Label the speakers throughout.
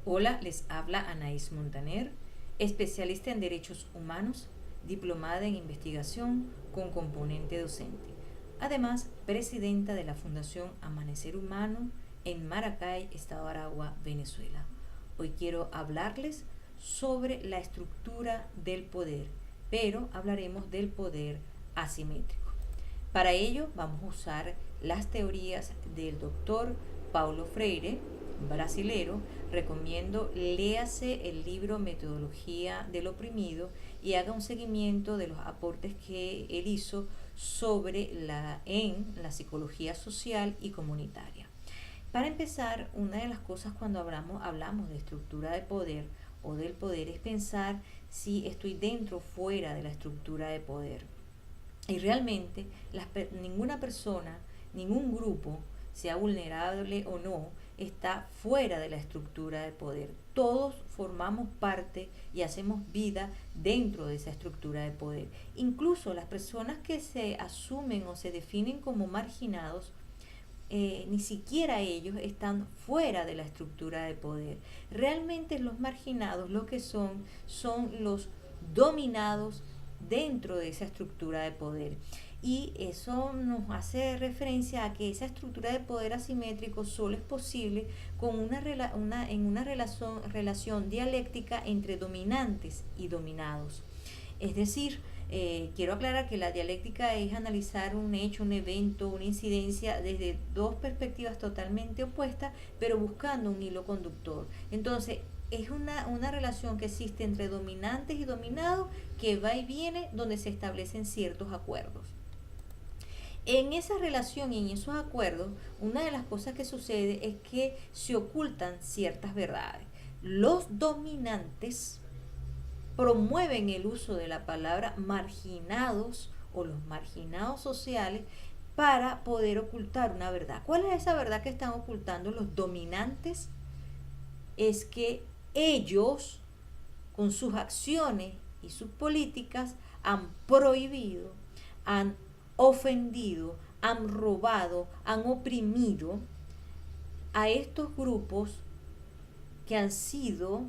Speaker 1: Hola, les habla Anaís Montaner, especialista en Derechos Humanos, diplomada en investigación con componente docente. Además, presidenta de la Fundación Amanecer Humano en Maracay, Estado Aragua, Venezuela. Hoy quiero hablarles sobre la estructura del poder, pero hablaremos del poder asimétrico. Para ello vamos a usar las teorías del doctor Paulo Freire, brasilero. Recomiendo léase el libro Metodología del Oprimido y haga un seguimiento de los aportes que él hizo en la psicología social y comunitaria. Para empezar, una de las cosas cuando hablamos de estructura de poder o del poder es pensar si estoy dentro o fuera de la estructura de poder. Y realmente ninguna persona, ningún grupo, sea vulnerable o no, está fuera de la estructura de poder. Todos formamos parte y hacemos vida dentro de esa estructura de poder. Incluso las personas que se asumen o se definen como marginados, ni siquiera ellos están fuera de la estructura de poder. Realmente los marginados lo que son los dominados dentro de esa estructura de poder. Y eso nos hace referencia a que esa estructura de poder asimétrico solo es posible con en una relación dialéctica entre dominantes y dominados. Es decir, quiero aclarar que la dialéctica es analizar un hecho, un evento, una incidencia desde dos perspectivas totalmente opuestas, pero buscando un hilo conductor. Entonces, es una relación que existe entre dominantes y dominados que va y viene donde se establecen ciertos acuerdos. En esa relación y en esos acuerdos, una de las cosas que sucede es que se ocultan ciertas verdades. Los dominantes promueven el uso de la palabra marginados o los marginados sociales para poder ocultar una verdad. ¿Cuál es esa verdad que están ocultando los dominantes? Es que ellos, con sus acciones y sus políticas, han prohibido, han ofendido, han robado, han oprimido a estos grupos que han sido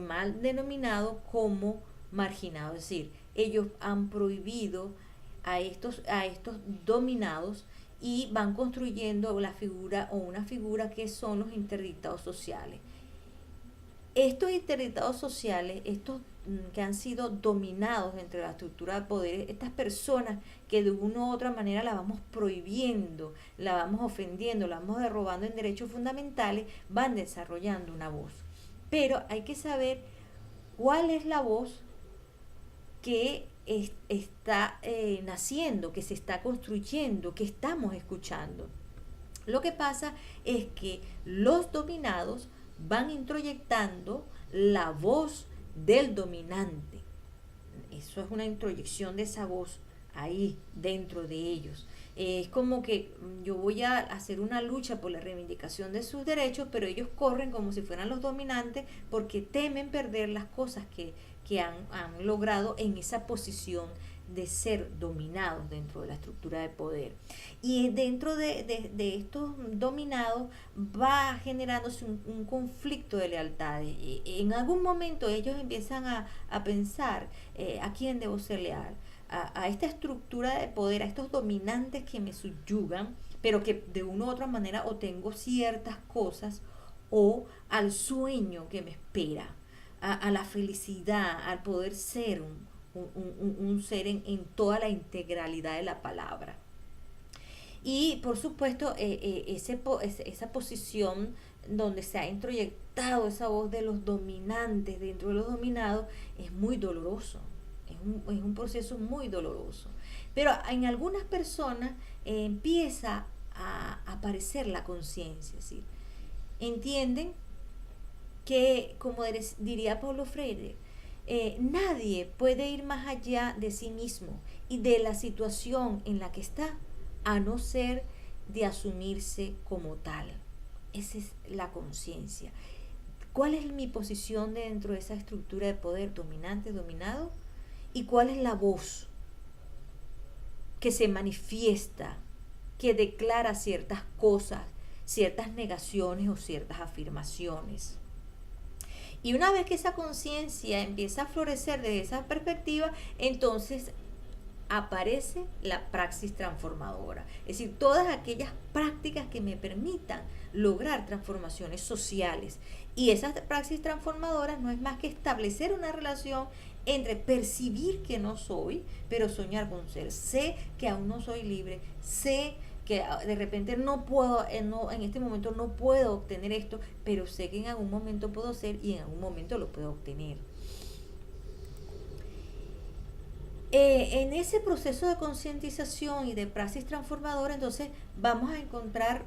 Speaker 1: mal denominados como marginados. Es decir, ellos han prohibido a estos dominados y van construyendo la figura o una figura que son los interdictados sociales. Estos interdictados sociales, estos que han sido dominados entre la estructura de poder, estas personas que de una u otra manera la vamos prohibiendo, la vamos ofendiendo, la vamos derrobando en derechos fundamentales, van desarrollando una voz. Pero hay que saber cuál es la voz que está naciendo, que se está construyendo, que estamos escuchando. Lo que pasa es que los dominados van introyectando la voz del dominante. Eso es una introyección de esa voz ahí dentro de ellos. Es como que yo voy a hacer una lucha por la reivindicación de sus derechos, pero ellos corren como si fueran los dominantes porque temen perder las cosas que han logrado en esa posición de ser dominados dentro de la estructura de poder. Y dentro de estos dominados va generándose un conflicto de lealtades. Y en algún momento ellos empiezan a pensar a quién debo ser leal. A esta estructura de poder, a estos dominantes que me subyugan, pero que de una u otra manera o tengo ciertas cosas, o al sueño que me espera, a la felicidad, al poder ser un ser en toda la integralidad de la palabra. Y por supuesto, esa posición donde se ha introyectado esa voz de los dominantes dentro de los dominados es muy doloroso. Es un proceso muy doloroso. Pero en algunas personas empieza a aparecer la conciencia. ¿Sí? Entienden que, como diría Paulo Freire, nadie puede ir más allá de sí mismo y de la situación en la que está, a no ser de asumirse como tal. Esa es la conciencia. ¿Cuál es mi posición dentro de esa estructura de poder dominante, dominado? ¿Y cuál es la voz que se manifiesta, que declara ciertas cosas, ciertas negaciones o ciertas afirmaciones? Y una vez que esa conciencia empieza a florecer desde esa perspectiva, entonces aparece la praxis transformadora. Es decir, todas aquellas prácticas que me permitan lograr transformaciones sociales. Y esas praxis transformadoras no es más que establecer una relación entre percibir que no soy, pero soñar con ser. Sé que aún no soy libre, sé que de repente no puedo, en este momento no puedo obtener esto, pero sé que en algún momento puedo ser y en algún momento lo puedo obtener. En ese proceso de concientización y de praxis transformadora, entonces vamos a encontrar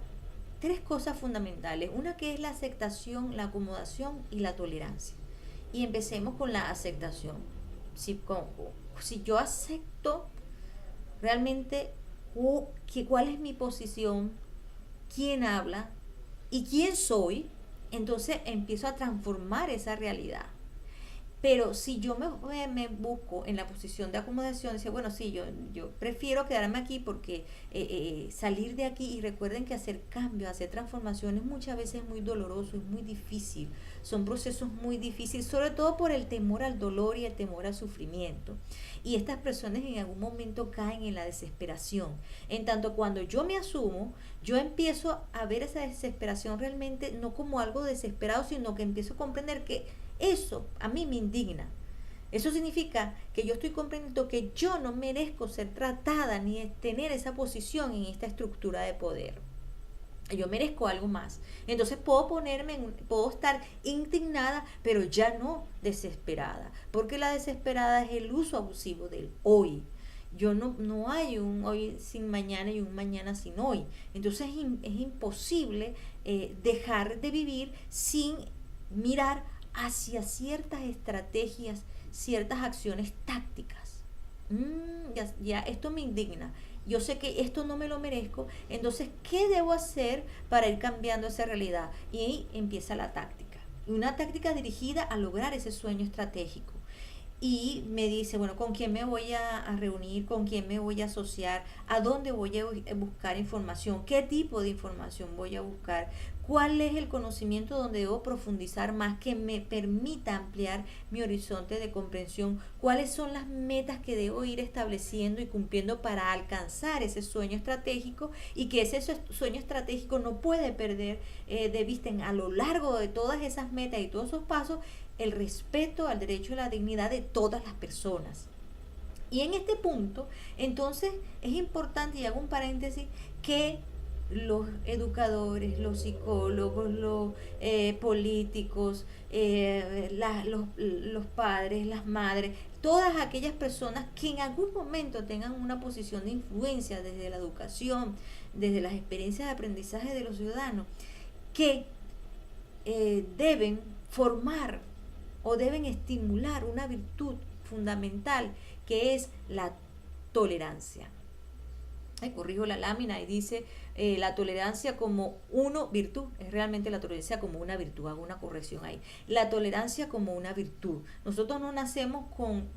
Speaker 1: tres cosas fundamentales. Una que es la aceptación, la acomodación y la tolerancia. Y empecemos con la aceptación. Si yo acepto realmente cuál es mi posición, quién habla y quién soy, entonces empiezo a transformar esa realidad. Pero si yo me busco en la posición de acomodación, dice, bueno, sí, yo prefiero quedarme aquí porque salir de aquí, y recuerden que hacer cambios, hacer transformaciones muchas veces es muy doloroso, es muy difícil, son procesos muy difíciles, sobre todo por el temor al dolor y el temor al sufrimiento. Y estas personas en algún momento caen en la desesperación. En tanto cuando yo me asumo, yo empiezo a ver esa desesperación realmente no como algo desesperado, sino que empiezo a comprender que eso a mí me indigna. Eso significa que yo estoy comprendiendo que yo no merezco ser tratada ni tener esa posición en esta estructura de poder. Yo merezco algo más. Entonces puedo estar indignada, pero ya no desesperada, porque la desesperada es el uso abusivo del hoy. No hay un hoy sin mañana y un mañana sin hoy. Entonces es imposible dejar de vivir sin mirar hacia ciertas estrategias, ciertas acciones tácticas. Ya esto me indigna. Yo sé que esto no me lo merezco, entonces, ¿qué debo hacer para ir cambiando esa realidad? Y ahí empieza la táctica. Una táctica dirigida a lograr ese sueño estratégico. Y me dice, bueno, ¿con quién me voy a reunir? ¿Con quién me voy a asociar? ¿A dónde voy a buscar información? ¿Qué tipo de información voy a buscar? ¿Cuál es el conocimiento donde debo profundizar más que me permita ampliar mi horizonte de comprensión? ¿Cuáles son las metas que debo ir estableciendo y cumpliendo para alcanzar ese sueño estratégico? Y que ese sueño estratégico no puede perder de vista a lo largo de todas esas metas y todos esos pasos el respeto al derecho a la dignidad de todas las personas. Y en este punto, entonces, es importante, y hago un paréntesis, que los educadores, los psicólogos, los políticos, los padres, las madres, todas aquellas personas que en algún momento tengan una posición de influencia desde la educación, desde las experiencias de aprendizaje de los ciudadanos, que deben formar o deben estimular una virtud fundamental que es la tolerancia. Corrijo la lámina y dice la tolerancia como virtud, es realmente la tolerancia como una virtud, hago una corrección ahí. La tolerancia como una virtud. Nosotros no nacemos con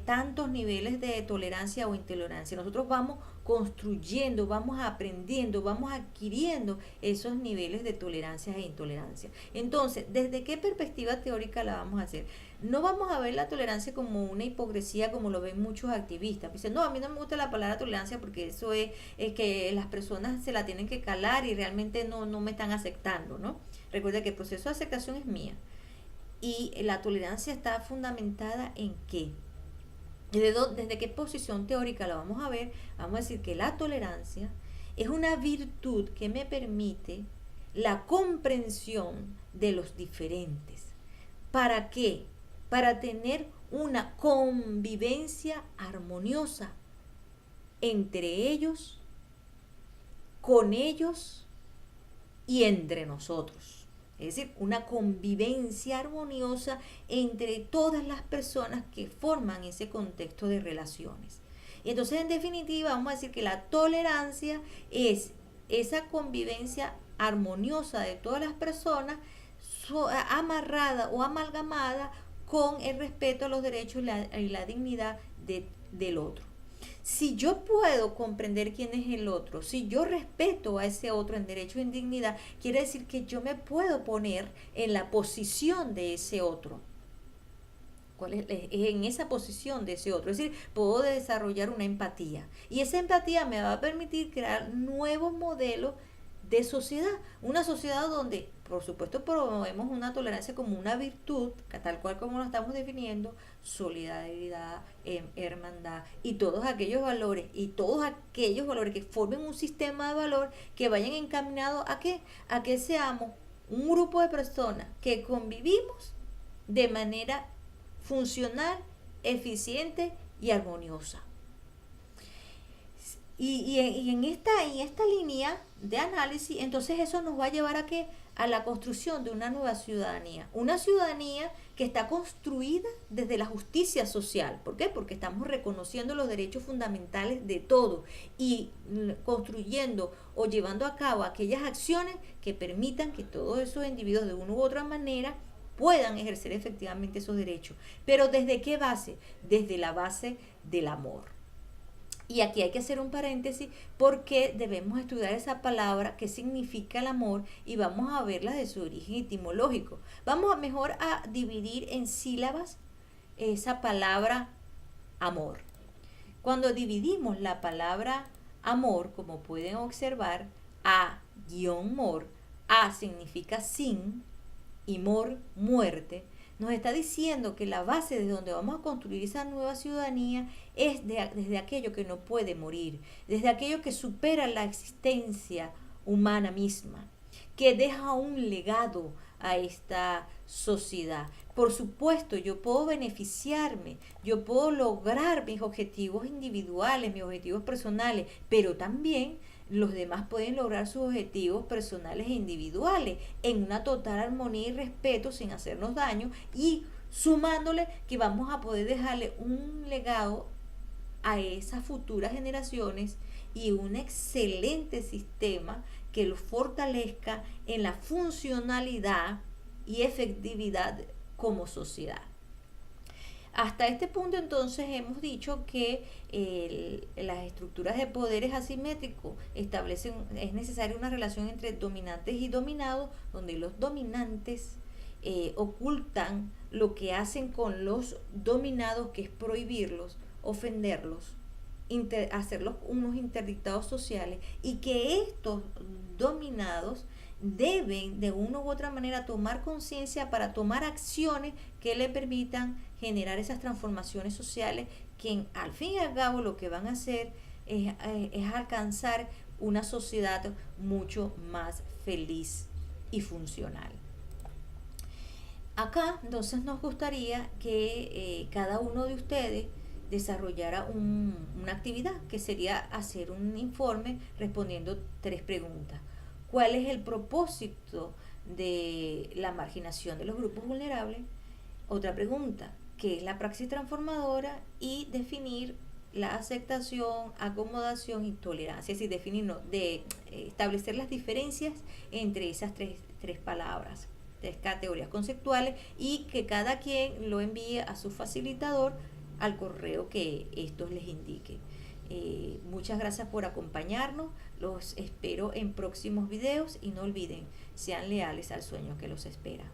Speaker 1: tantos niveles de tolerancia o intolerancia. Nosotros vamos construyendo, vamos aprendiendo, vamos adquiriendo esos niveles de tolerancia e intolerancia. Entonces, ¿desde qué perspectiva teórica la vamos a hacer? No vamos a ver la tolerancia como una hipocresía como lo ven muchos activistas. Dicen, no, a mí no me gusta la palabra tolerancia porque eso es que las personas se la tienen que calar y realmente no me están aceptando, ¿no? Recuerda que el proceso de aceptación es mía. Y la tolerancia está fundamentada en qué. ¿Desde qué posición teórica la vamos a ver? Vamos a decir que la tolerancia es una virtud que me permite la comprensión de los diferentes. ¿Para qué? Para tener una convivencia armoniosa entre ellos, con ellos y entre nosotros. Es decir, una convivencia armoniosa entre todas las personas que forman ese contexto de relaciones. Entonces, en definitiva, vamos a decir que la tolerancia es esa convivencia armoniosa de todas las personas amarrada o amalgamada con el respeto a los derechos y la dignidad del otro. Si yo puedo comprender quién es el otro, si yo respeto a ese otro en derecho y en dignidad, quiere decir que yo me puedo poner en la posición de ese otro. ¿Cuál es? En esa posición de ese otro. Es decir, puedo desarrollar una empatía. Y esa empatía me va a permitir crear nuevos modelos de sociedad. Una sociedad donde, por supuesto, promovemos una tolerancia como una virtud, tal cual como lo estamos definiendo, solidaridad, hermandad y todos aquellos valores que formen un sistema de valor que vayan encaminados a qué? A que seamos un grupo de personas que convivimos de manera funcional, eficiente y armoniosa. Y en esta línea de análisis, entonces eso nos va a llevar a qué? A la construcción de una nueva ciudadanía. Una ciudadanía que está construida desde la justicia social. ¿Por qué? Porque estamos reconociendo los derechos fundamentales de todos y construyendo o llevando a cabo aquellas acciones que permitan que todos esos individuos de una u otra manera puedan ejercer efectivamente esos derechos. Pero ¿desde qué base? Desde la base del amor. Y aquí hay que hacer un paréntesis porque debemos estudiar esa palabra, qué significa el amor, y vamos a verla de su origen etimológico. Vamos mejor a dividir en sílabas esa palabra amor. Cuando dividimos la palabra amor, como pueden observar, a-mor, a significa sin, y mor, muerte, nos está diciendo que la base de donde vamos a construir esa nueva ciudadanía es desde aquello que no puede morir, desde aquello que supera la existencia humana misma, que deja un legado a esta sociedad. Por supuesto, yo puedo beneficiarme, yo puedo lograr mis objetivos individuales, mis objetivos personales, pero también los demás pueden lograr sus objetivos personales e individuales en una total armonía y respeto sin hacernos daño y sumándole que vamos a poder dejarle un legado a esas futuras generaciones y un excelente sistema que los fortalezca en la funcionalidad y efectividad como sociedad. Hasta este punto entonces hemos dicho que las estructuras de poder es asimétrico, es necesaria una relación entre dominantes y dominados, donde los dominantes ocultan lo que hacen con los dominados, que es prohibirlos, ofenderlos, hacerlos unos interdictados sociales, y que estos dominados deben de una u otra manera tomar conciencia para tomar acciones que le permitan generar esas transformaciones sociales que al fin y al cabo lo que van a hacer es alcanzar una sociedad mucho más feliz y funcional. Acá entonces nos gustaría que cada uno de ustedes desarrollara una actividad que sería hacer un informe respondiendo 3 preguntas. ¿Cuál es el propósito de la marginación de los grupos vulnerables? Otra pregunta, ¿qué es la praxis transformadora? Y definir la aceptación, acomodación y tolerancia, es decir, establecer las diferencias entre esas tres palabras, 3 categorías conceptuales, y que cada quien lo envíe a su facilitador al correo que estos les indiquen. Muchas gracias por acompañarnos, los espero en próximos videos y no olviden, sean leales al sueño que los espera.